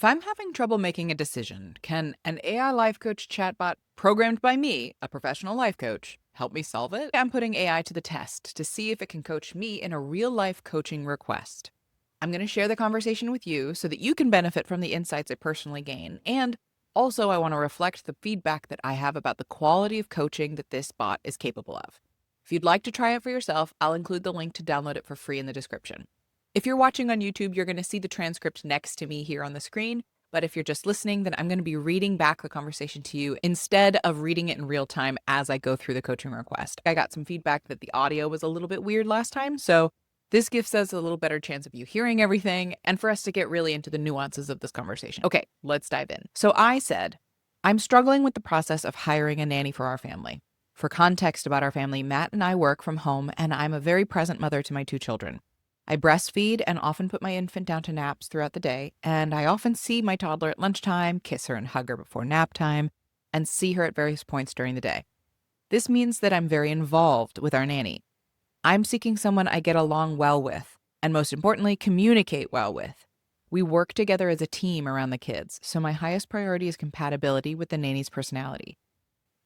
If I'm having trouble making a decision, can an AI life coach chatbot programmed by me, a professional life coach, help me solve it? I'm putting AI to the test to see if it can coach me in a real life coaching request. I'm going to share the conversation with you so that you can benefit from the insights I personally gain. And also, I want to reflect the feedback that I have about the quality of coaching that this bot is capable of. If you'd like to try it for yourself, I'll include the link to download it for free in the description. If you're watching on YouTube, you're going to see the transcript next to me here on the screen. But if you're just listening, then I'm going to be reading back the conversation to you instead of reading it in real time as I go through the coaching request. I got some feedback that the audio was a little bit weird last time, so this gives us a little better chance of you hearing everything and for us to get really into the nuances of this conversation. Okay, let's dive in. So I said, I'm struggling with the process of hiring a nanny for our family. For context about our family, Matt and I work from home, and I'm a very present mother to my 2 children. I breastfeed and often put my infant down to naps throughout the day, and I often see my toddler at lunchtime, kiss her and hug her before nap time, and see her at various points during the day. This means that I'm very involved with our nanny. I'm seeking someone I get along well with, and most importantly, communicate well with. We work together as a team around the kids, so my highest priority is compatibility with the nanny's personality.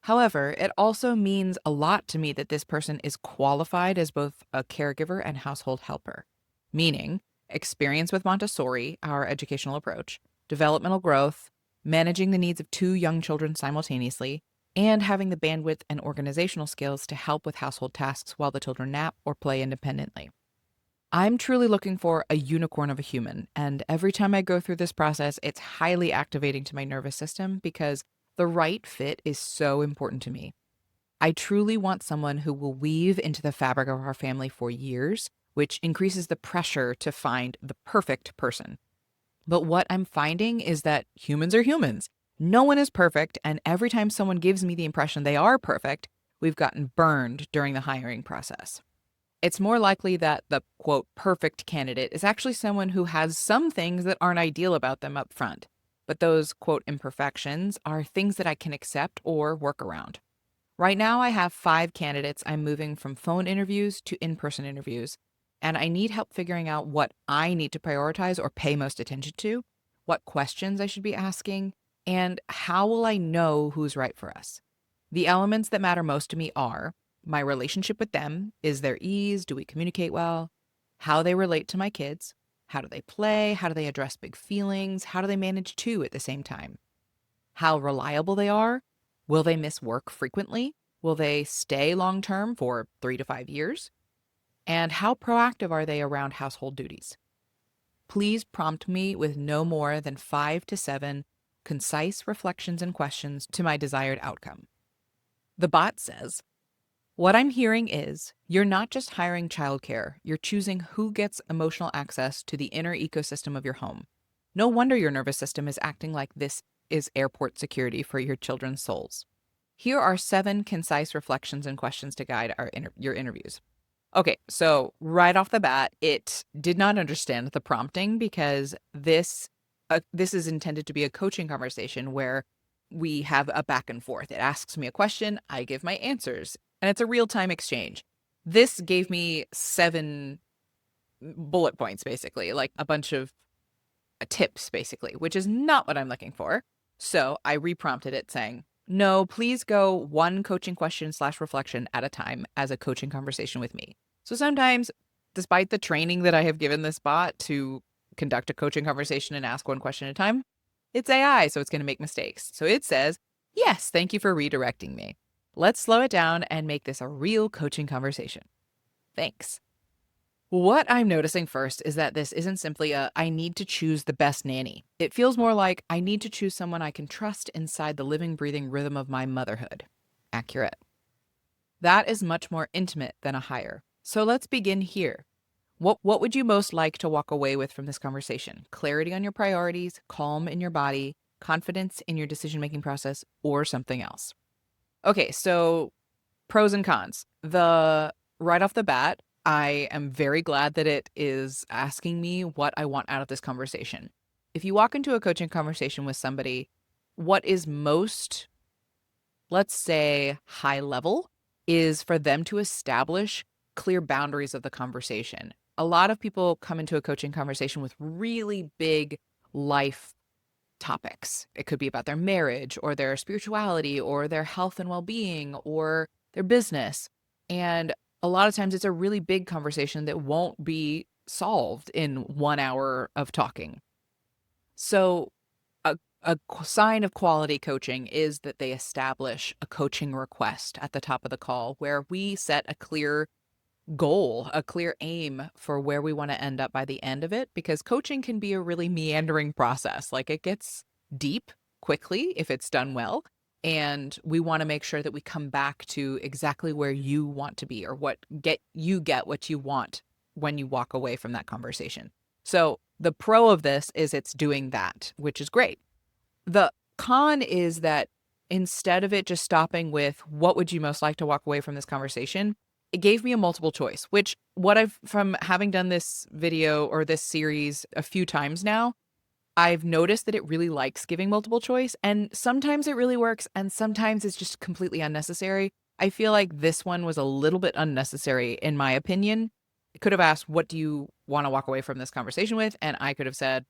However, it also means a lot to me that this person is qualified as both a caregiver and household helper, meaning experience with Montessori, our educational approach, developmental growth, managing the needs of 2 young children simultaneously, and having the bandwidth and organizational skills to help with household tasks while the children nap or play independently. I'm truly looking for a unicorn of a human, and every time I go through this process, it's highly activating to my nervous system because the right fit is so important to me. I truly want someone who will weave into the fabric of our family for years, which increases the pressure to find the perfect person. But what I'm finding is that humans are humans. No one is perfect, and every time someone gives me the impression they are perfect, we've gotten burned during the hiring process. It's more likely that the quote perfect candidate is actually someone who has some things that aren't ideal about them up front. But those quote imperfections are things that I can accept or work around. Right now, I have 5 candidates I'm moving from phone interviews to in-person interviews, and I need help figuring out what I need to prioritize or pay most attention to, what questions I should be asking, and how will I know who's right for us. The elements that matter most to me are my relationship with them. Is there ease? Do we communicate well? How they relate to my kids? How do they play? How do they address big feelings? How do they manage 2 at the same time? How reliable they are? Will they miss work frequently? Will they stay long term for 3 to 5 years? And how proactive are they around household duties? Please prompt me with no more than 5 to 7 concise reflections and questions to my desired outcome. The bot says, what I'm hearing is you're not just hiring childcare, you're choosing who gets emotional access to the inner ecosystem of your home. No wonder your nervous system is acting like this is airport security for your children's souls. Here are 7 concise reflections and questions to guide your interviews. Okay, so right off the bat, it did not understand the prompting because this is intended to be a coaching conversation where we have a back and forth. It asks me a question, I give my answers, and it's a real-time exchange. This gave me 7 bullet points, basically, like a bunch of tips, basically, which is not what I'm looking for. So I reprompted it saying, no, please go 1 coaching question/reflection at a time as a coaching conversation with me. So sometimes, despite the training that I have given this bot to conduct a coaching conversation and ask 1 question at a time, it's AI, so it's going to make mistakes. So it says, yes, thank you for redirecting me. Let's slow it down and make this a real coaching conversation. Thanks. What I'm noticing first is that this isn't simply I need to choose the best nanny. It feels more like I need to choose someone I can trust inside the living, breathing rhythm of my motherhood. Accurate. That is much more intimate than a hire. So let's begin here. What would you most like to walk away with from this conversation? Clarity on your priorities, calm in your body, confidence in your decision-making process, or something else? Okay, so pros and cons. Right off the bat, I am very glad that it is asking me what I want out of this conversation. If you walk into a coaching conversation with somebody, what is most, let's say, high level is for them to establish clear boundaries of the conversation. A lot of people come into a coaching conversation with really big life topics. It could be about their marriage or their spirituality or their health and well-being or their business. And a lot of times it's a really big conversation that won't be solved in 1 hour of talking. So a sign of quality coaching is that they establish a coaching request at the top of the call where we set a clear goal, a clear aim for where we want to end up by the end of it, because coaching can be a really meandering process. Like it gets deep quickly if it's done well. And we want to make sure that we come back to exactly where you want to be or get what you want when you walk away from that conversation. So the pro of this is it's doing that, which is great. The con is that instead of it just stopping with what would you most like to walk away from this conversation, it gave me a multiple choice, which what I've from having done this video or this series a few times now, I've noticed that it really likes giving multiple choice, and sometimes it really works and sometimes it's just completely unnecessary. I feel like this one was a little bit unnecessary in my opinion. It could have asked, what do you want to walk away from this conversation with? And I could have said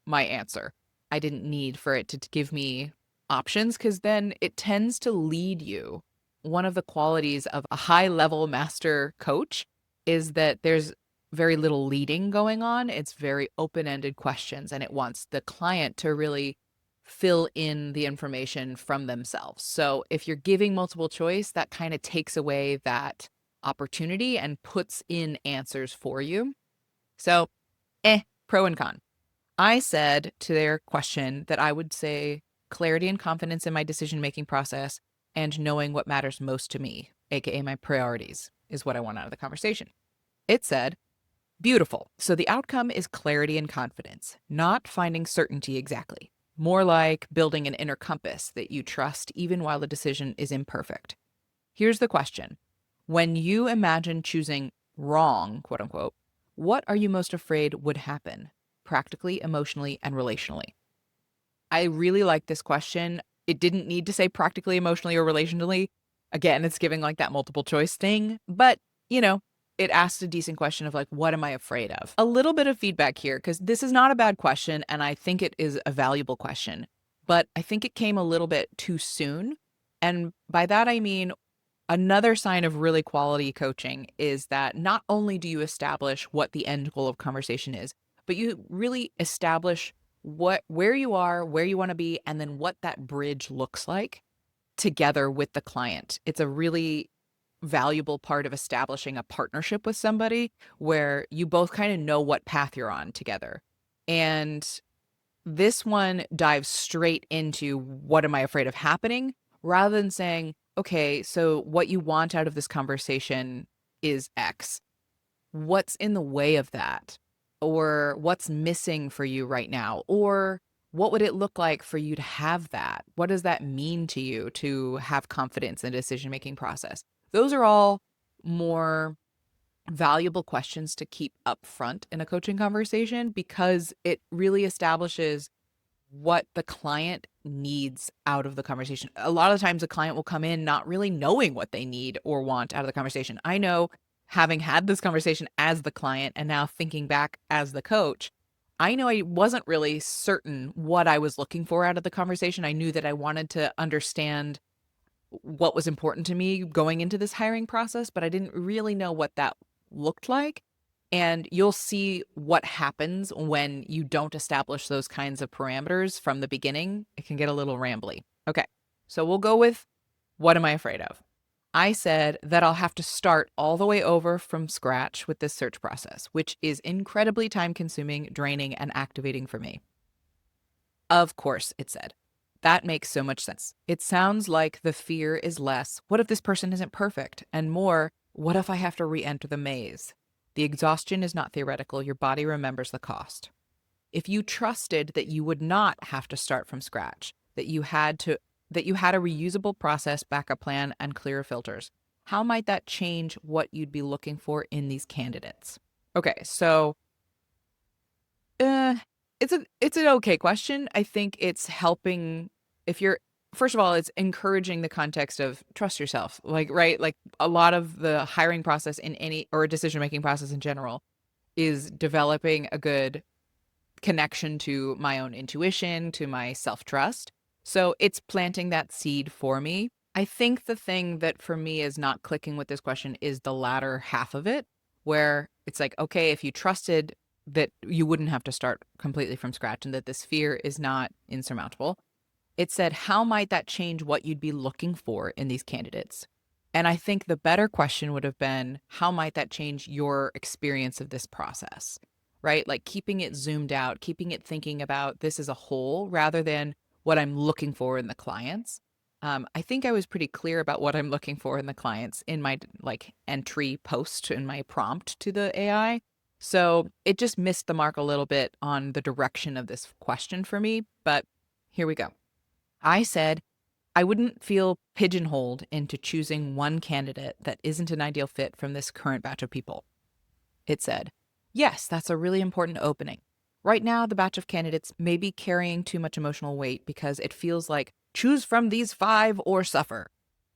my answer. I didn't need for it to give me options because then it tends to lead you. One of the qualities of a high level master coach is that there's very little leading going on. It's very open ended questions, and it wants the client to really fill in the information from themselves. So if you're giving multiple choice, that kind of takes away that opportunity and puts in answers for you. So, pro and con. I said to their question that I would say clarity and confidence in my decision-making process and knowing what matters most to me, aka my priorities, is what I want out of the conversation. It said, beautiful. So the outcome is clarity and confidence, not finding certainty exactly. More like building an inner compass that you trust even while the decision is imperfect. Here's the question. When you imagine choosing wrong, quote unquote, what are you most afraid would happen? Practically, emotionally, and relationally? I really like this question. It didn't need to say practically, emotionally, or relationally. Again, it's giving like that multiple choice thing, but it asked a decent question of like, what am I afraid of? A little bit of feedback here, because this is not a bad question, and I think it is a valuable question, but I think it came a little bit too soon. And by that, I mean, another sign of really quality coaching is that not only do you establish what the end goal of conversation is, but you really establish where you are, where you want to be, and then what that bridge looks like together with the client. It's a really valuable part of establishing a partnership with somebody where you both kind of know what path you're on together. And this one dives straight into what am I afraid of happening rather than saying, okay, so what you want out of this conversation is X. What's in the way of that? Or what's missing for you right now? Or what would it look like for you to have that? What does that mean to you to have confidence in the decision-making process? Those are all more valuable questions to keep up front in a coaching conversation because it really establishes what the client needs out of the conversation. A lot of times a client will come in not really knowing what they need or want out of the conversation. I know, having had this conversation as the client and now thinking back as the coach, I know I wasn't really certain what I was looking for out of the conversation. I knew that I wanted to understand what was important to me going into this hiring process, but I didn't really know what that looked like. And you'll see what happens when you don't establish those kinds of parameters from the beginning. It can get a little rambly. Okay, so we'll go with what am I afraid of? I said that I'll have to start all the way over from scratch with this search process, which is incredibly time consuming, draining, and activating for me. Of course, it said. That makes so much sense. It sounds like the fear is less, what if this person isn't perfect? And more, what if I have to re-enter the maze? The exhaustion is not theoretical. Your body remembers the cost. If you trusted that you would not have to start from scratch, that you had a reusable process, backup plan, and clearer filters, how might that change what you'd be looking for in these candidates? Okay, so it's an okay question. I think it's helping if you're first of all, it's encouraging the context of trust yourself. Like, right? Like a lot of the hiring process in any or decision-making process in general is developing a good connection to my own intuition, to my self-trust. So it's planting that seed for me. I think the thing that for me is not clicking with this question is the latter half of it, where it's like, okay, if you trusted that you wouldn't have to start completely from scratch and that this fear is not insurmountable, it said, how might that change what you'd be looking for in these candidates? And I think the better question would have been, how might that change your experience of this process? Right? Like keeping it zoomed out, keeping it thinking about this as a whole rather than what I'm looking for in the clients. I think I was pretty clear about what I'm looking for in the clients in my like entry post in my prompt to the AI. So it just missed the mark a little bit on the direction of this question for me. But here we go. I said I wouldn't feel pigeonholed into choosing one candidate that isn't an ideal fit from this current batch of people. It said, yes, that's a really important opening. Right now, the batch of candidates may be carrying too much emotional weight because it feels like choose from these five or suffer.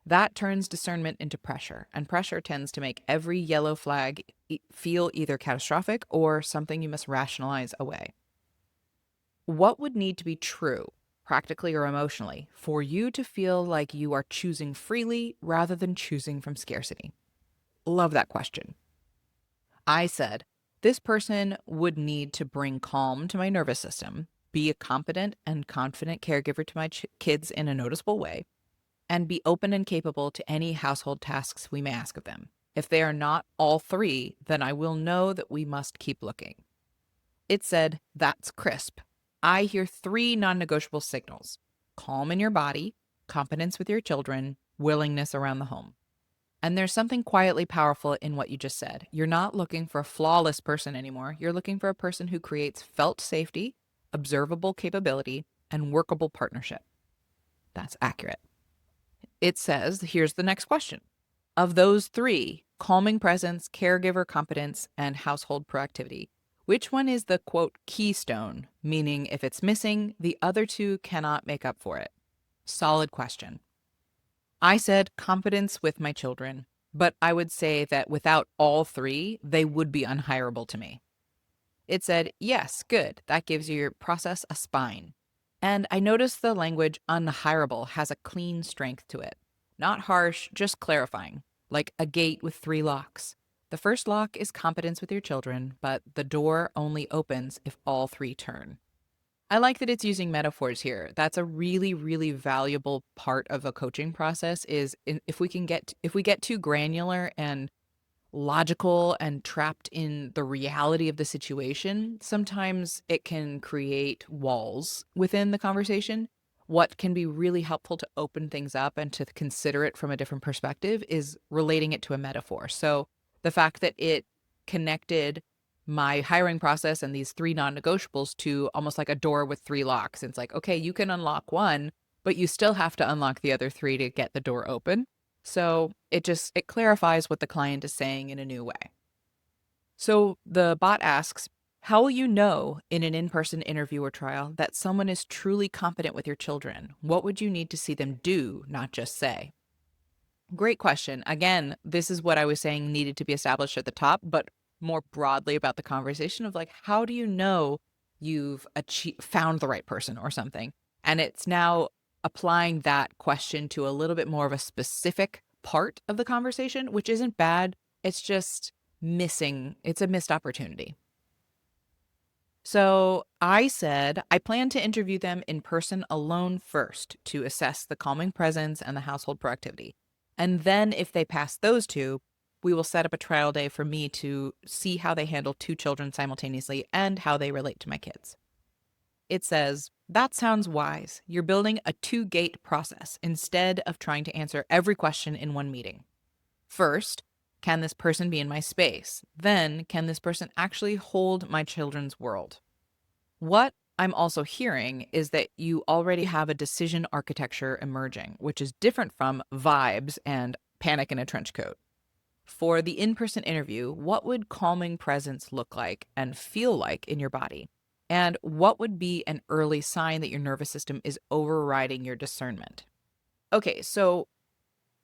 That turns discernment into pressure, and pressure tends to make every yellow flag feel either catastrophic or something you must rationalize away. What would need to be true, practically or emotionally, for you to feel like you are choosing freely rather than choosing from scarcity? Love that question. I said, this person would need to bring calm to my nervous system, be a competent and confident caregiver to my kids in a noticeable way, and be open and capable to any household tasks we may ask of them. If they are not all three, then I will know that we must keep looking. It said, that's crisp. I hear three non-negotiable signals: calm in your body, competence with your children, willingness around the home. And there's something quietly powerful in what you just said. You're not looking for a flawless person anymore. You're looking for a person who creates felt safety, observable capability, and workable partnership. That's accurate. It says, here's the next question. Of those three, calming presence, caregiver competence, and household proactivity, which one is the quote keystone, meaning if it's missing, the other two cannot make up for it? Solid question. I said competence with my children, but I would say that without all three, they would be unhireable to me. It said, yes, good. That gives your process a spine. And I noticed the language unhireable has a clean strength to it. Not harsh, just clarifying, like a gate with three locks. The first lock is competence with your children, but the door only opens if all three turn. I like that it's using metaphors here. That's a really, really valuable part of a coaching process is if we get too granular and logical and trapped in the reality of the situation, sometimes it can create walls within the conversation. What can be really helpful to open things up and to consider it from a different perspective is relating it to a metaphor. So the fact that it connected my hiring process and these three non-negotiables to almost like a door with three locks. It's like, okay, you can unlock one, but you still have to unlock the other three to get the door open. So it clarifies what the client is saying in a new way. So the bot asks, how will you know in an in-person interview or trial that someone is truly competent with your children? What would you need to see them do, not just say? Great question. Again, this is what I was saying needed to be established at the top, but more broadly about the conversation of like, how do you know you've found the right person or something? And it's now applying that question to a little bit more of a specific part of the conversation, which isn't bad. It's just it's a missed opportunity. So I said, I plan to interview them in person alone first to assess the calming presence and the household proactivity. And then if they pass those two, we will set up a trial day for me to see how they handle two children simultaneously and how they relate to my kids. It says, that sounds wise. You're building a two-gate process instead of trying to answer every question in one meeting. First, can this person be in my space? Then, can this person actually hold my children's world? What I'm also hearing is that you already have a decision architecture emerging, which is different from vibes and panic in a trench coat. For the in-person interview, what would calming presence look like and feel like in your body? And what would be an early sign that your nervous system is overriding your discernment? Okay, so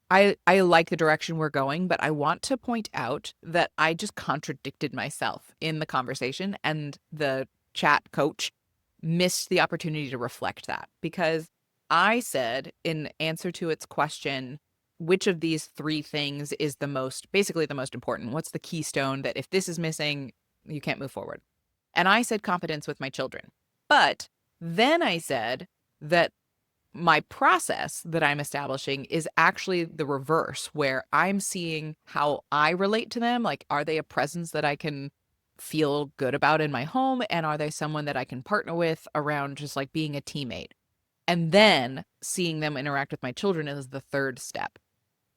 I like the direction we're going, but I want to point out that I just contradicted myself in the conversation, and the chat coach missed the opportunity to reflect that, because I said in answer to its question, which of these three things is basically the most important? What's the keystone that if this is missing, you can't move forward? And I said competence with my children. But then I said that my process that I'm establishing is actually the reverse, where I'm seeing how I relate to them. Like, are they a presence that I can feel good about in my home? And are they someone that I can partner with around just like being a teammate? And then seeing them interact with my children is the third step.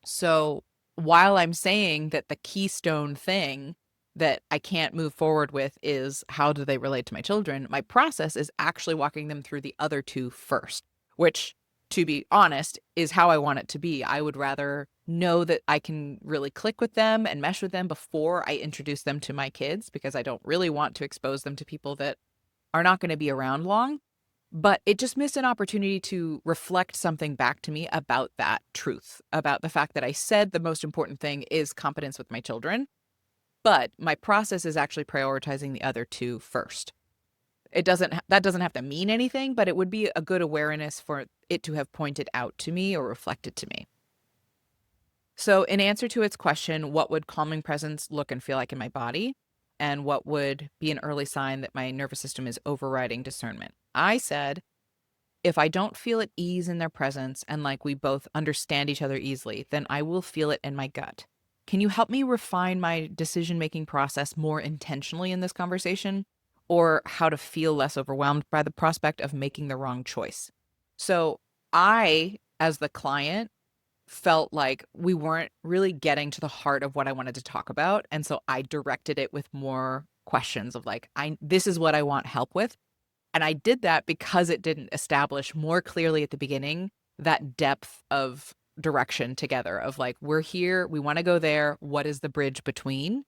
So while I'm saying that the keystone thing that I can't move forward with is how do they relate to my children, my process is actually walking them through the other two first, which, to be honest, is how I want it to be. I would rather know that I can really click with them and mesh with them before I introduce them to my kids, because I don't really want to expose them to people that are not going to be around long. But it just missed an opportunity to reflect something back to me about that truth, about the fact that I said the most important thing is competence with my children, but my process is actually prioritizing the other two first. That doesn't have to mean anything, but it would be a good awareness for it to have pointed out to me or reflected to me. So in answer to its question, what would calming presence look and feel like in my body? And what would be an early sign that my nervous system is overriding discernment? I said, if I don't feel at ease in their presence and like we both understand each other easily, then I will feel it in my gut. Can you help me refine my decision-making process more intentionally in this conversation? Or how to feel less overwhelmed by the prospect of making the wrong choice? So I, as the client, felt like we weren't really getting to the heart of what I wanted to talk about. And so I directed it with more questions of like, this is what I want help with. And I did that because it didn't establish more clearly at the beginning that depth of direction together of like, we're here, we want to go there. What is the bridge between?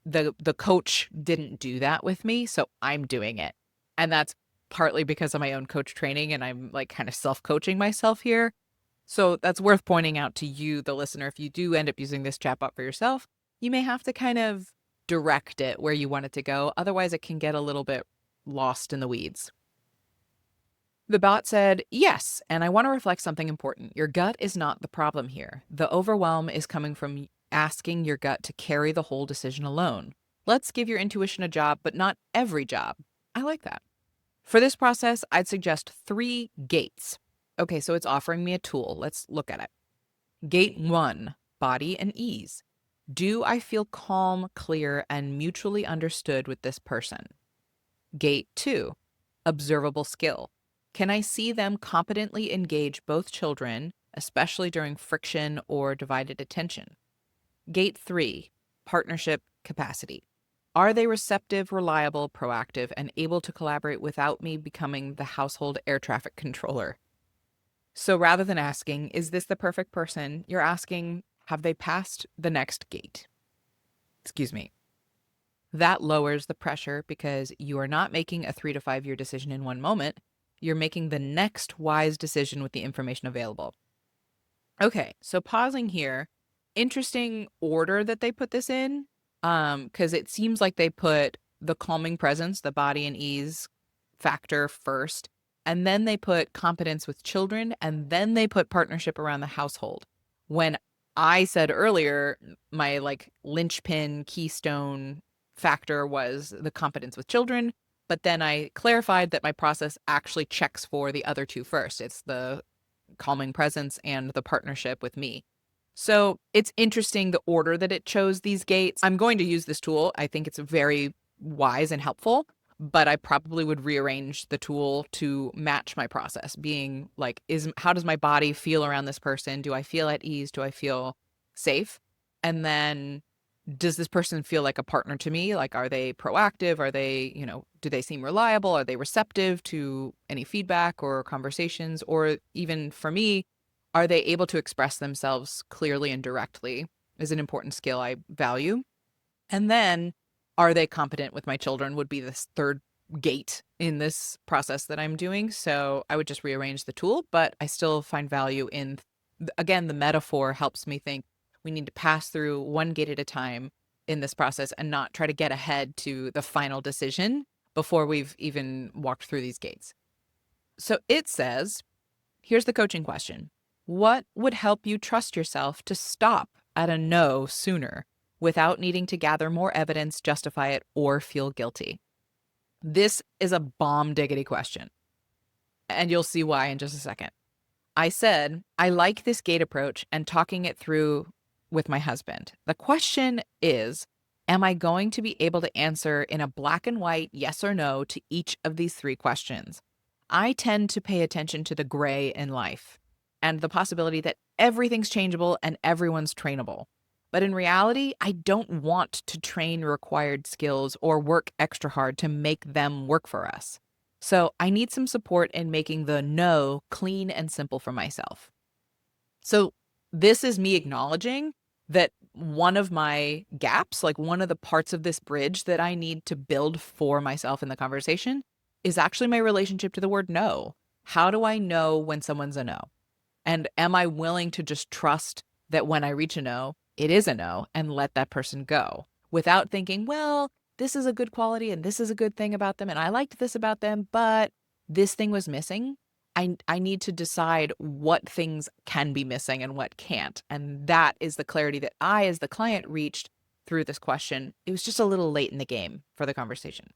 The coach didn't do that with me, so I'm doing it. And that's partly because of my own coach training, and I'm like kind of self-coaching myself here. So that's worth pointing out to you, the listener. If you do end up using this chatbot for yourself, you may have to kind of direct it where you want it to go. Otherwise, it can get a little bit lost in the weeds. The bot said, yes, and I want to reflect something important. Your gut is not the problem here. The overwhelm is coming from asking your gut to carry the whole decision alone. Let's give your intuition a job, but not every job. I like that. For this process, I'd suggest 3 gates. Okay, so it's offering me a tool. Let's look at it. Gate 1, body and ease. Do I feel calm, clear, and mutually understood with this person? Gate 2, observable skill. Can I see them competently engage both children, especially during friction or divided attention? Gate 3, partnership capacity. Are they receptive, reliable, proactive, and able to collaborate without me becoming the household air traffic controller? So rather than asking, is this the perfect person? You're asking, have they passed the next gate? Excuse me. That lowers the pressure because you are not making a 3 to 5 year decision in one moment. You're making the next wise decision with the information available. Okay, so pausing here, interesting order that they put this in, because it seems like they put the calming presence, the body and ease factor first, and then they put competence with children, and then they put partnership around the household. When I said earlier, my like linchpin keystone factor was the competence with children, but then I clarified that my process actually checks for the other two first. It's the calming presence and the partnership with me. So it's interesting the order that it chose these gates. I'm going to use this tool. I think it's very wise and helpful, but I probably would rearrange the tool to match my process, being like, how does my body feel around this person? Do I feel at ease? Do I feel safe? And then does this person feel like a partner to me? Like, are they proactive? Are they, do they seem reliable? Are they receptive to any feedback or conversations? Or even for me, are they able to express themselves clearly and directly is an important skill I value. And then are they competent with my children would be this third gate in this process that I'm doing. So I would just rearrange the tool, but I still find value in, again, the metaphor helps me think we need to pass through one gate at a time in this process and not try to get ahead to the final decision before we've even walked through these gates. So it says, here's the coaching question. What would help you trust yourself to stop at a no sooner without needing to gather more evidence, justify it, or feel guilty? This is a bomb diggity question, and you'll see why in just a second. I said, I like this gate approach and talking it through with my husband. The question is, am I going to be able to answer in a black and white yes or no to each of these three questions? I tend to pay attention to the gray in life and the possibility that everything's changeable and everyone's trainable. But in reality, I don't want to train required skills or work extra hard to make them work for us. So I need some support in making the no clean and simple for myself. So this is me acknowledging that one of my gaps, like one of the parts of this bridge that I need to build for myself in the conversation, is actually my relationship to the word no. How do I know when someone's a no? And am I willing to just trust that when I reach a no, it is a no and let that person go without thinking, well, this is a good quality and this is a good thing about them and I liked this about them, but this thing was missing. I need to decide what things can be missing and what can't. And that is the clarity that I, as the client, reached through this question. It was just a little late in the game for the conversation.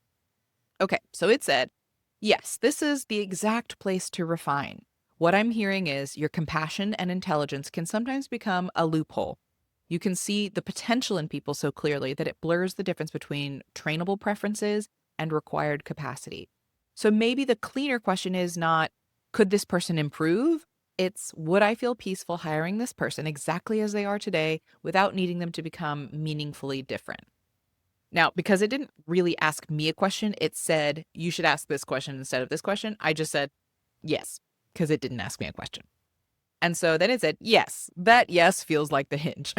Okay, so it said, yes, this is the exact place to refine. What I'm hearing is your compassion and intelligence can sometimes become a loophole. You can see the potential in people so clearly that it blurs the difference between trainable preferences and required capacity. So maybe the cleaner question is not, could this person improve? It's, would I feel peaceful hiring this person exactly as they are today without needing them to become meaningfully different? Now, because it didn't really ask me a question, it said, you should ask this question instead of this question. I just said, yes, because it didn't ask me a question. And so then it said, yes, that yes feels like the hinge.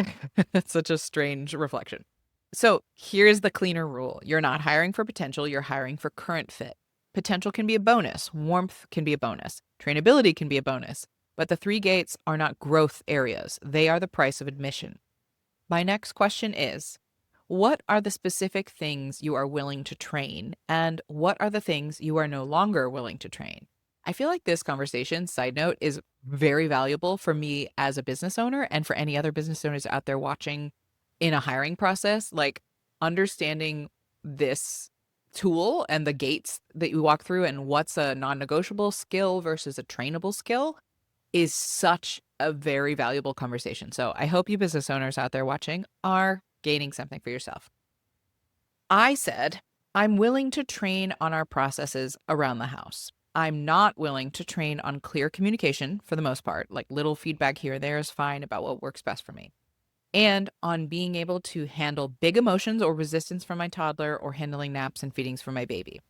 That's such a strange reflection. So here's the cleaner rule. You're not hiring for potential, you're hiring for current fit. Potential can be a bonus. Warmth can be a bonus. Trainability can be a bonus. But the three gates are not growth areas. They are the price of admission. My next question is, what are the specific things you are willing to train? And what are the things you are no longer willing to train? I feel like this conversation, side note, is very valuable for me as a business owner and for any other business owners out there watching in a hiring process. Like understanding this tool and the gates that you walk through and what's a non-negotiable skill versus a trainable skill is such a very valuable conversation. So I hope you business owners out there watching are gaining something for yourself. I said, I'm willing to train on our processes around the house. I'm not willing to train on clear communication for the most part, like little feedback here or there is fine about what works best for me. And on being able to handle big emotions or resistance from my toddler or handling naps and feedings for my baby.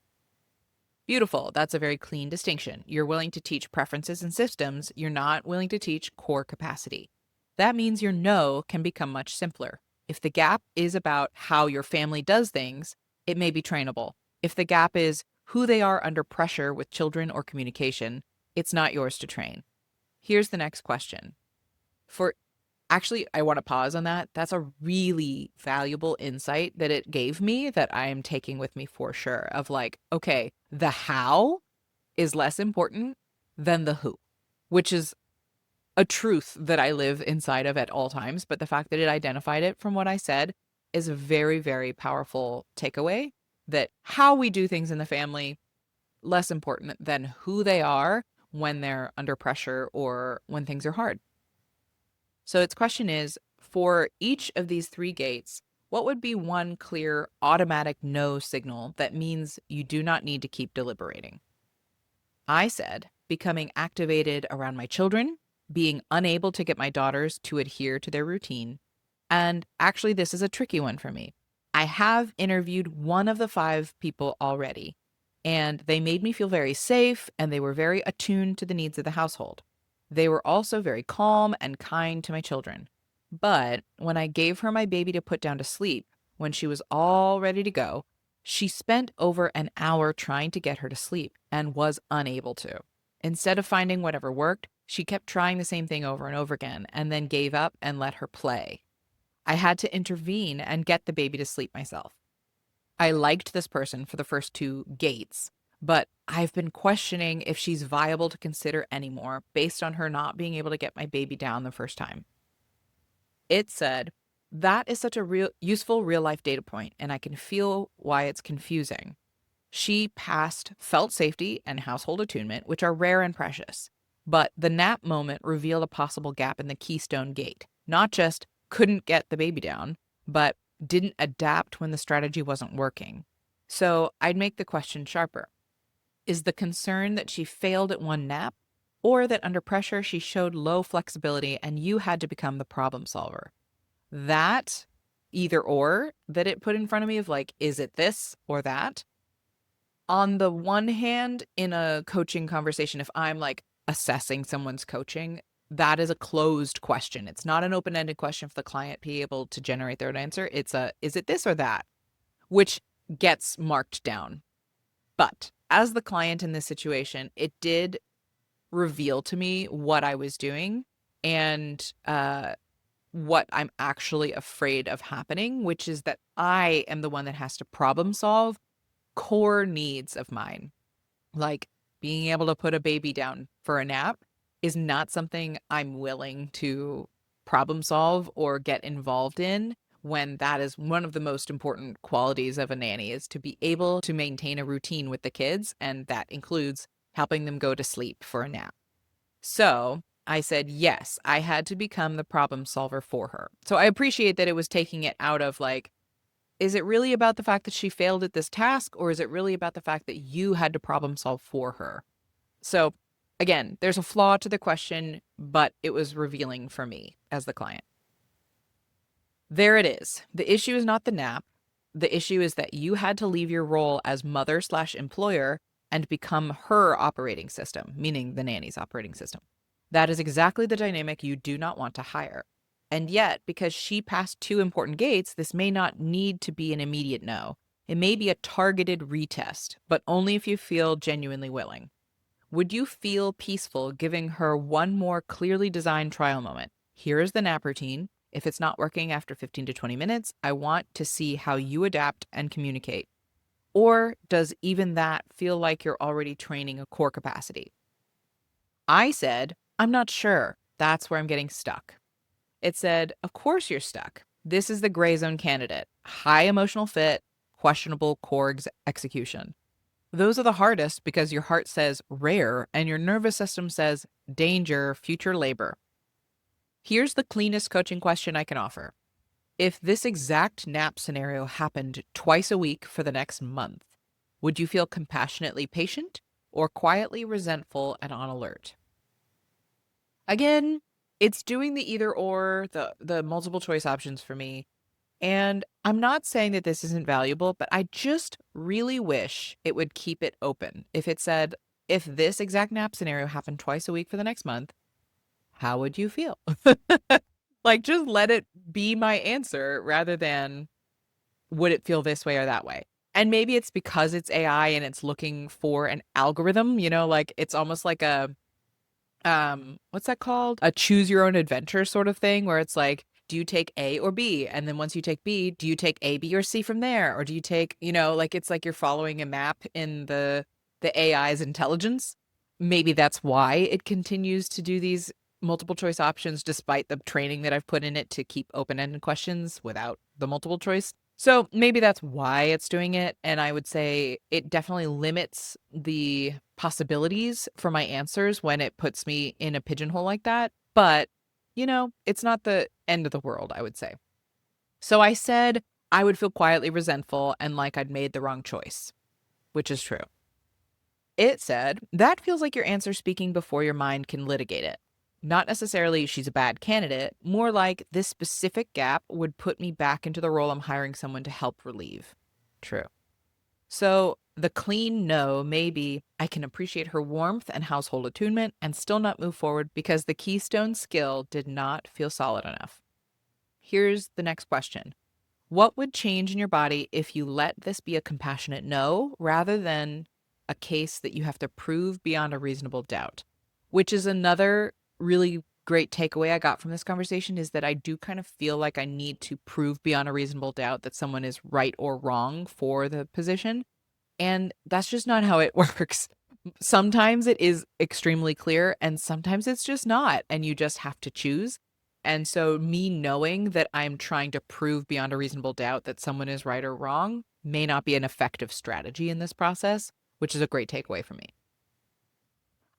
Beautiful. That's a very clean distinction. You're willing to teach preferences and systems. You're not willing to teach core capacity. That means your no can become much simpler. If the gap is about how your family does things, it may be trainable. If the gap is who they are under pressure with children or communication, it's not yours to train. Here's the next question. Actually, I want to pause on that. That's a really valuable insight that it gave me that I am taking with me for sure of like, okay, the how is less important than the who, which is a truth that I live inside of at all times. But the fact that it identified it from what I said is a very, very powerful takeaway that how we do things in the family, less important than who they are when they're under pressure or when things are hard. So its question is, for each of these three gates, what would be one clear automatic no signal that means you do not need to keep deliberating? I said, becoming activated around my children, being unable to get my daughters to adhere to their routine. And actually, this is a tricky one for me. I have interviewed one of the 5 people already, and they made me feel very safe and they were very attuned to the needs of the household. They were also very calm and kind to my children. But when I gave her my baby to put down to sleep, when she was all ready to go, she spent over an hour trying to get her to sleep and was unable to. Instead of finding whatever worked, she kept trying the same thing over and over again and then gave up and let her play. I had to intervene and get the baby to sleep myself. I liked this person for the first two gates, but I've been questioning if she's viable to consider anymore based on her not being able to get my baby down the first time. It said, that is such a useful real life data point, and I can feel why it's confusing. She passed felt safety and household attunement, which are rare and precious. But the nap moment revealed a possible gap in the keystone gate. Not just couldn't get the baby down, but didn't adapt when the strategy wasn't working. So I'd make the question sharper. Is the concern that she failed at one nap, or that under pressure she showed low flexibility and you had to become the problem solver? That either or that it put in front of me of like, is it this or that? On the one hand, in a coaching conversation, if I'm like assessing someone's coaching, that is a closed question. It's not an open-ended question for the client to be able to generate their own answer. It's a, is it this or that? Which gets marked down. But as the client in this situation, it did reveal to me what I was doing and what I'm actually afraid of happening, which is that I am the one that has to problem solve core needs of mine. Like being able to put a baby down for a nap is not something I'm willing to problem solve or get involved in, when that is one of the most important qualities of a nanny, is to be able to maintain a routine with the kids. And that includes helping them go to sleep for a nap. So I said, yes, I had to become the problem solver for her. So I appreciate that it was taking it out of like, is it really about the fact that she failed at this task, or is it really about the fact that you had to problem solve for her? So again, there's a flaw to the question, but it was revealing for me as the client. There it is. The issue is not the nap. The issue is that you had to leave your role as mother/employer and become her operating system, meaning the nanny's operating system. That is exactly the dynamic you do not want to hire. And yet, because she passed two important gates, this may not need to be an immediate no. It may be a targeted retest, but only if you feel genuinely willing. Would you feel peaceful giving her one more clearly designed trial moment? Here is the nap routine. If it's not working after 15 to 20 minutes, I want to see how you adapt and communicate. Or does even that feel like you're already training a core capacity? I said, I'm not sure. That's where I'm getting stuck. It said, of course you're stuck. This is the gray zone candidate. High emotional fit, questionable core execution. Those are the hardest because your heart says rare and your nervous system says danger, future labor. Here's the cleanest coaching question I can offer. If this exact nap scenario happened twice a week for the next month, would you feel compassionately patient or quietly resentful and on alert? Again, it's doing the either or, the multiple choice options for me. And I'm not saying that this isn't valuable, but I just really wish it would keep it open. If it said, if this exact nap scenario happened twice a week for the next month, how would you feel? Like, just let it be my answer rather than would it feel this way or that way? And maybe it's because it's AI and it's looking for an algorithm, like it's almost like a what's that called? A choose your own adventure sort of thing, where it's like, do you take A or B? And then once you take B, do you take A, B, or C from there? Or do you take, like it's like you're following a map in the AI's intelligence. Maybe that's why it continues to do these multiple choice options despite the training that I've put in it to keep open-ended questions without the multiple choice. So maybe that's why it's doing it. And I would say it definitely limits the possibilities for my answers when it puts me in a pigeonhole like that. But, it's not the end of the world, I would say. So I said I would feel quietly resentful and like I'd made the wrong choice, which is true. It said, that feels like your answer speaking before your mind can litigate it. Not necessarily she's a bad candidate, more like this specific gap would put me back into the role I'm hiring someone to help relieve. True. So the clean no may be, I can appreciate her warmth and household attunement and still not move forward because the keystone skill did not feel solid enough. Here's the next question. What would change in your body if you let this be a compassionate no rather than a case that you have to prove beyond a reasonable doubt? Which is another really great takeaway I got from this conversation is that I do kind of feel like I need to prove beyond a reasonable doubt that someone is right or wrong for the position. And that's just not how it works. Sometimes it is extremely clear and sometimes it's just not. And you just have to choose. And so, me knowing that I'm trying to prove beyond a reasonable doubt that someone is right or wrong may not be an effective strategy in this process, which is a great takeaway for me.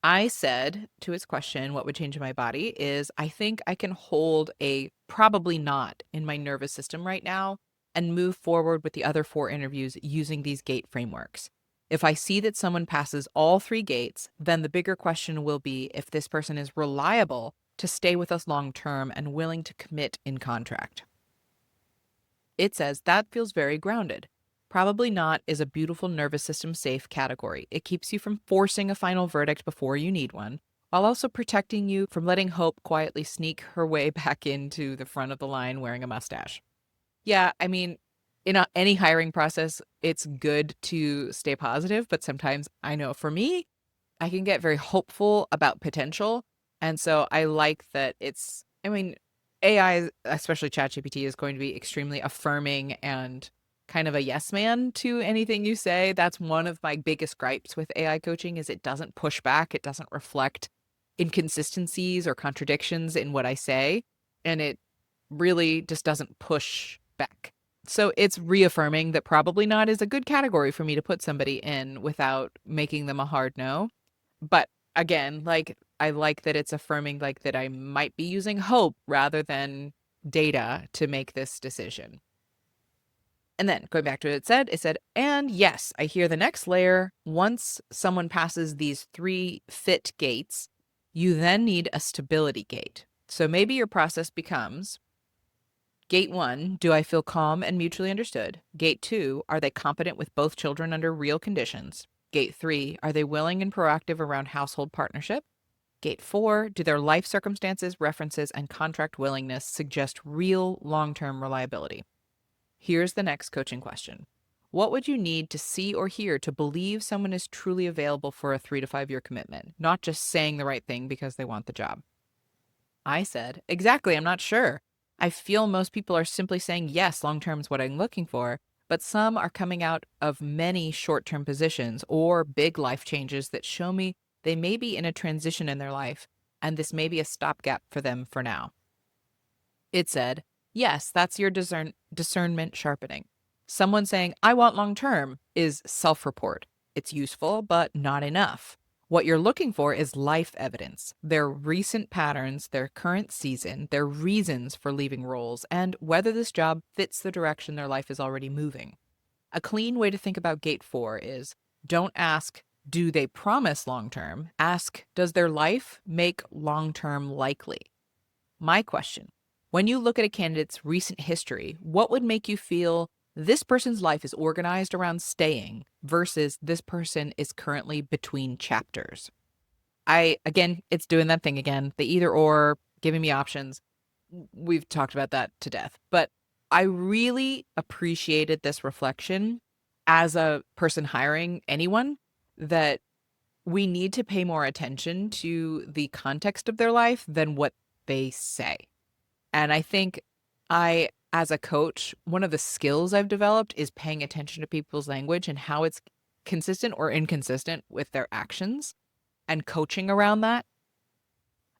I said to his question, what would change in my body is I think I can hold a probably not in my nervous system right now and move forward with the other 4 interviews using these gate frameworks. If I see that someone passes all 3 gates, then the bigger question will be if this person is reliable to stay with us long term and willing to commit in contract. It says that feels very grounded. Probably not is a beautiful nervous system safe category. It keeps you from forcing a final verdict before you need one, while also protecting you from letting hope quietly sneak her way back into the front of the line wearing a mustache. Yeah, I mean, any hiring process, it's good to stay positive, but sometimes I know for me, I can get very hopeful about potential. And so I like that I mean, AI, especially ChatGPT, is going to be extremely affirming and kind of a yes man to anything you say. That's one of my biggest gripes with AI coaching is it doesn't push back. It doesn't reflect inconsistencies or contradictions in what I say. And it really just doesn't push back. So it's reaffirming that probably not is a good category for me to put somebody in without making them a hard no. But again, like, I like that it's affirming, like, that I might be using hope rather than data to make this decision. And then going back to what it said, and yes, I hear the next layer. Once someone passes these 3 fit gates, you then need a stability gate. So maybe your process becomes gate 1, do I feel calm and mutually understood? Gate 2, are they competent with both children under real conditions? Gate 3, are they willing and proactive around household partnership? Gate 4, do their life circumstances, references, and contract willingness suggest real long-term reliability? Here's the next coaching question. What would you need to see or hear to believe someone is truly available for a 3 to 5 year commitment, not just saying the right thing because they want the job? I said, exactly, I'm not sure. I feel most people are simply saying, yes, long term is what I'm looking for, but some are coming out of many short term positions or big life changes that show me they may be in a transition in their life, and this may be a stopgap for them for now. It said, yes, that's your discernment sharpening. Someone saying, I want long term is self report. It's useful, but not enough. What you're looking for is life evidence, their recent patterns, their current season, their reasons for leaving roles, and whether this job fits the direction their life is already moving. A clean way to think about gate 4 is don't ask, do they promise long term? Ask, does their life make long term likely? My question, when you look at a candidate's recent history, what would make you feel this person's life is organized around staying versus this person is currently between chapters? Again, it's doing that thing again, the either or, giving me options. We've talked about that to death, but I really appreciated this reflection as a person hiring anyone that we need to pay more attention to the context of their life than what they say. And I think as a coach, one of the skills I've developed is paying attention to people's language and how it's consistent or inconsistent with their actions and coaching around that.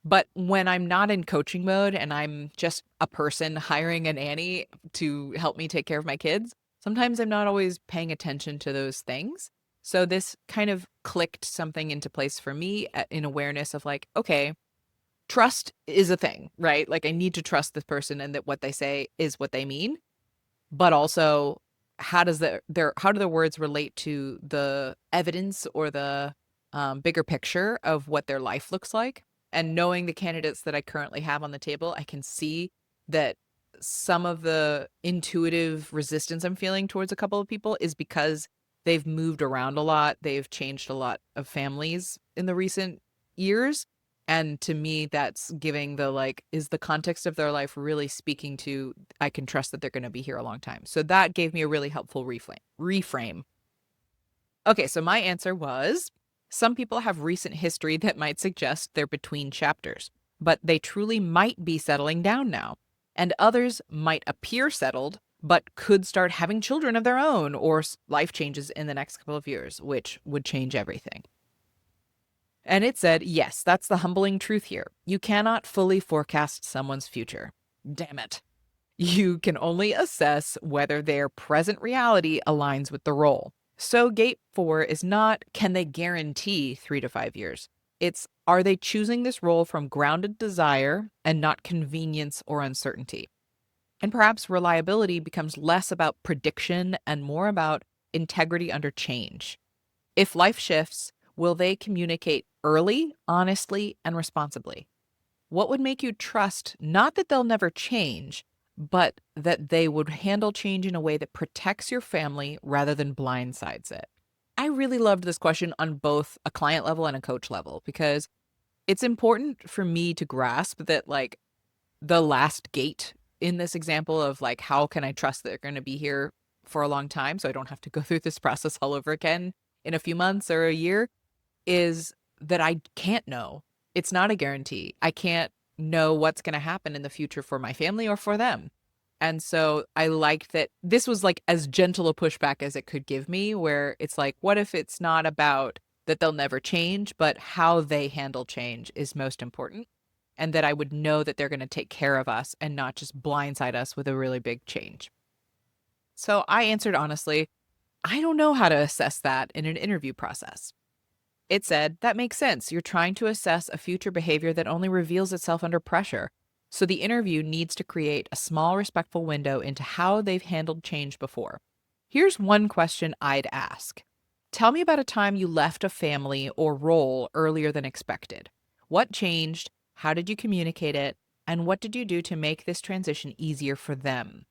But when I'm not in coaching mode and I'm just a person hiring a nanny to help me take care of my kids, sometimes I'm not always paying attention to those things. So this kind of clicked something into place for me in awareness of like, okay, trust is a thing, right? Like I need to trust this person and that what they say is what they mean. But also, how does how do the words relate to the evidence or the bigger picture of what their life looks like? And knowing the candidates that I currently have on the table, I can see that some of the intuitive resistance I'm feeling towards a couple of people is because they've moved around a lot. They've changed a lot of families in the recent years. And to me, that's giving the like, is the context of their life really speaking to, I can trust that they're going to be here a long time. So that gave me a really helpful reframe. Okay, so my answer was some people have recent history that might suggest they're between chapters. but they truly might be settling down now. And others might appear settled, but could start having children of their own or life changes in the next couple of years, which would change everything. And it said, yes, that's the humbling truth here. You cannot fully forecast someone's future. Damn it. You can only assess whether their present reality aligns with the role. So, gate 4 is not, can they guarantee 3 to 5 years? It's, are they choosing this role from grounded desire and not convenience or uncertainty? And perhaps reliability becomes less about prediction and more about integrity under change. If life shifts, will they communicate early, honestly, and responsibly? What would make you trust not that they'll never change, but that they would handle change in a way that protects your family rather than blindsides it? I really loved this question on both a client level and a coach level because it's important for me to grasp that, like, the last gate in this example of, like, how can I trust that they're going to be here for a long time so I don't have to go through this process all over again in a few months or a year, is that I can't know. It's not a guarantee. I can't know what's going to happen in the future for my family or for them. And so I liked that this was like as gentle a pushback as it could give me, where it's like, what if it's not about that they'll never change, but how they handle change is most important. And that I would know that they're going to take care of us and not just blindside us with a really big change. So I answered honestly, I don't know how to assess that in an interview process. It said, that makes sense. You're trying to assess a future behavior that only reveals itself under pressure. So the interview needs to create a small, respectful window into how they've handled change before. Here's one question I'd ask. Tell me about a time you left a family or role earlier than expected. What changed? How did you communicate it? And what did you do to make this transition easier for them?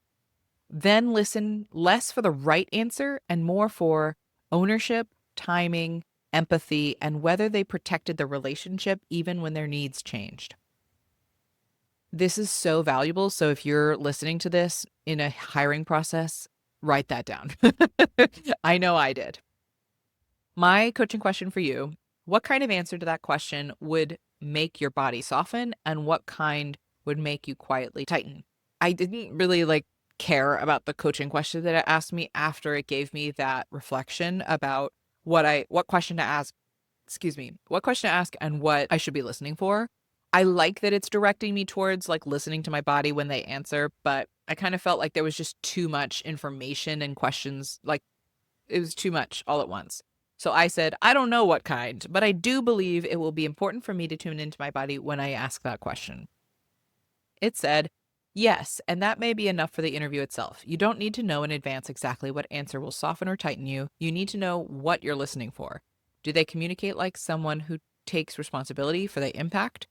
Then listen less for the right answer and more for ownership, timing, empathy, and whether they protected the relationship even when their needs changed. This is so valuable. So if you're listening to this in a hiring process, write that down. I know I did. My coaching question for you, what kind of answer to that question would make your body soften and what kind would make you quietly tighten? I didn't really care about the coaching question that it asked me after it gave me that reflection about what question to ask, what question to ask and what I should be listening for. I like that it's directing me towards listening to my body when they answer, but I kind of felt like there was just too much information and questions, it was too much all at once. So I said, I don't know what kind, but I do believe it will be important for me to tune into my body when I ask that question. It said, yes, and that may be enough for the interview itself. You don't need to know in advance exactly what answer will soften or tighten you. You need to know what you're listening for. Do they communicate like someone who takes responsibility for the impact?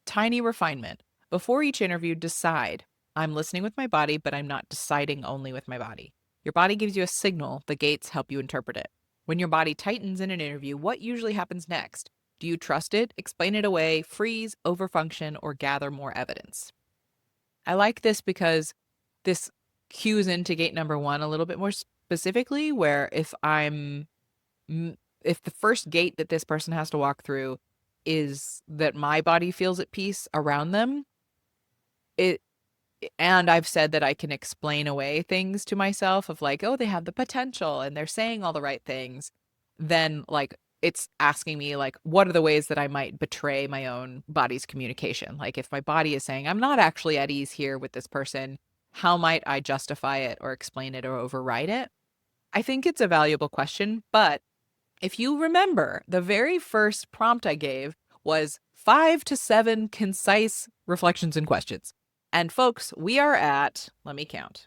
Tiny refinement. Before each interview, decide. I'm listening with my body, but I'm not deciding only with my body. Your body gives you a signal, the gates help you interpret it. When your body tightens in an interview, what usually happens next? Do you trust it, explain it away, freeze, overfunction, or gather more evidence? I like this because this cues into gate number 1 a little bit more specifically, where if the first gate that this person has to walk through is that my body feels at peace around them, and I've said that I can explain away things to myself of oh, they have the potential and they're saying all the right things, then it's asking me what are the ways that I might betray my own body's communication? If my body is saying I'm not actually at ease here with this person, how might I justify it or explain it or override it? I think it's a valuable question, but if you remember, the very first prompt I gave was 5 to 7 concise reflections and questions. And folks, we are at, let me count.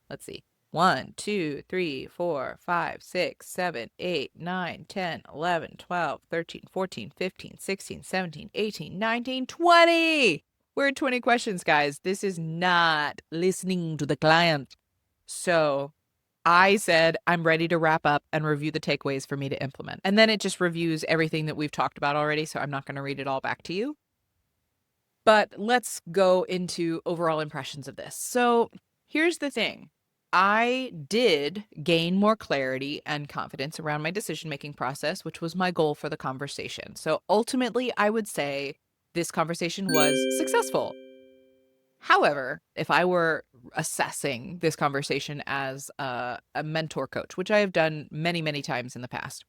Let's see. 1, 2, 3, 4, 5, 6, 7, 8, 9, 10, 11, 12, 13, 14, 15, 16, 17, 18, 19, 20. We're at 20 questions, guys. This is not listening to the client. So I said, I'm ready to wrap up and review the takeaways for me to implement. And then it just reviews everything that we've talked about already. So I'm not going to read it all back to you. But let's go into overall impressions of this. So here's the thing. I did gain more clarity and confidence around my decision-making process, which was my goal for the conversation. So ultimately, I would say this conversation was successful. However, if I were assessing this conversation as a mentor coach, which I have done many, many times in the past,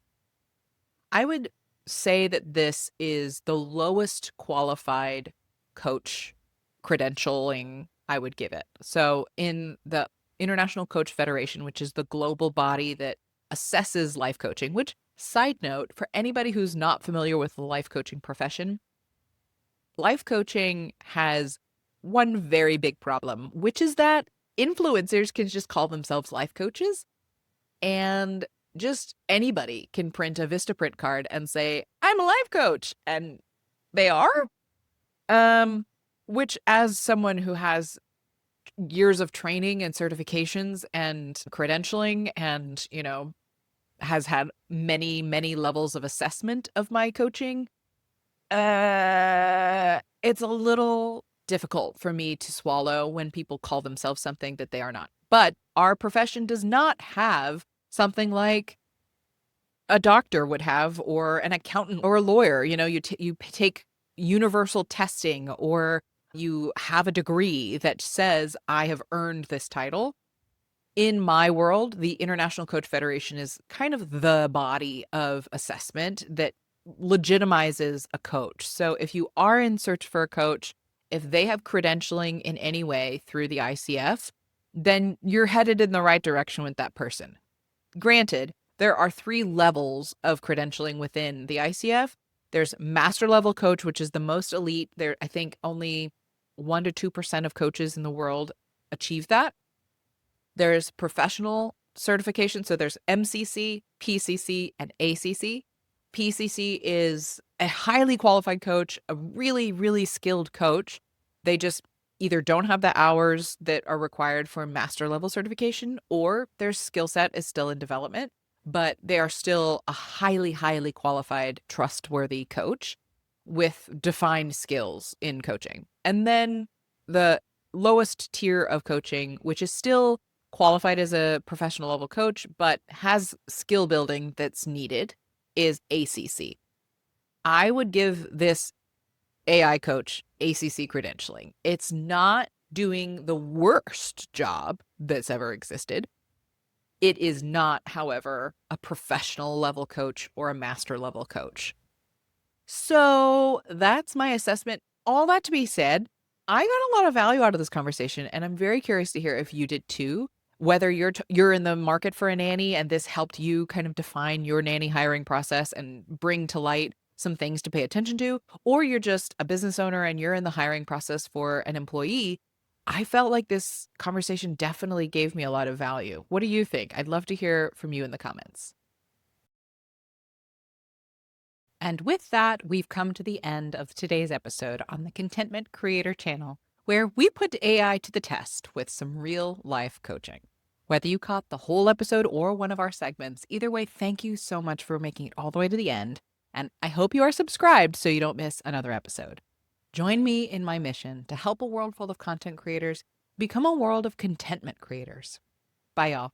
I would say that this is the lowest qualified coach credentialing I would give it. So, in the International Coach Federation, which is the global body that assesses life coaching, which, side note, for anybody who's not familiar with the life coaching profession, life coaching has one very big problem, which is that influencers can just call themselves life coaches, and just anybody can print a Vistaprint card and say, "I'm a life coach," and they are. Um, which, as someone who has years of training and certifications and credentialing and, has had many, many levels of assessment of my coaching, it's a little difficult for me to swallow when people call themselves something that they are not. But our profession does not have something like a doctor would have, or an accountant, or a lawyer. You take universal testing, or you have a degree that says, I have earned this title. In my world, the International Coach Federation is kind of the body of assessment that legitimizes a coach. So if you are in search for a coach, if they have credentialing in any way through the ICF, then you're headed in the right direction with that person. Granted, there are 3 levels of credentialing within the ICF. There's master level coach, which is the most elite. I think only 1 to 2% of coaches in the world achieve that. There's professional certification. So there's MCC, PCC, and ACC. PCC is a highly qualified coach, a really, really skilled coach. They just either don't have the hours that are required for master level certification, or their skill set is still in development, but they are still a highly, highly qualified, trustworthy coach with defined skills in coaching. And then the lowest tier of coaching, which is still qualified as a professional level coach, but has skill building that's needed, is ACC. I would give this AI coach ACC credentialing. It's not doing the worst job that's ever existed. It is not, however, a professional level coach or a master level coach. So that's my assessment. All that to be said, I got a lot of value out of this conversation, and I'm very curious to hear if you did too. Whether you're in the market for a nanny and this helped you kind of define your nanny hiring process and bring to light some things to pay attention to, or you're just a business owner and you're in the hiring process for an employee, I felt like this conversation definitely gave me a lot of value. What do you think? I'd love to hear from you in the comments. And with that, we've come to the end of today's episode on the Contentment Creator channel, where we put AI to the test with some real life coaching. Whether you caught the whole episode or one of our segments, either way, thank you so much for making it all the way to the end. And I hope you are subscribed so you don't miss another episode. Join me in my mission to help a world full of content creators become a world of contentment creators. Bye, y'all.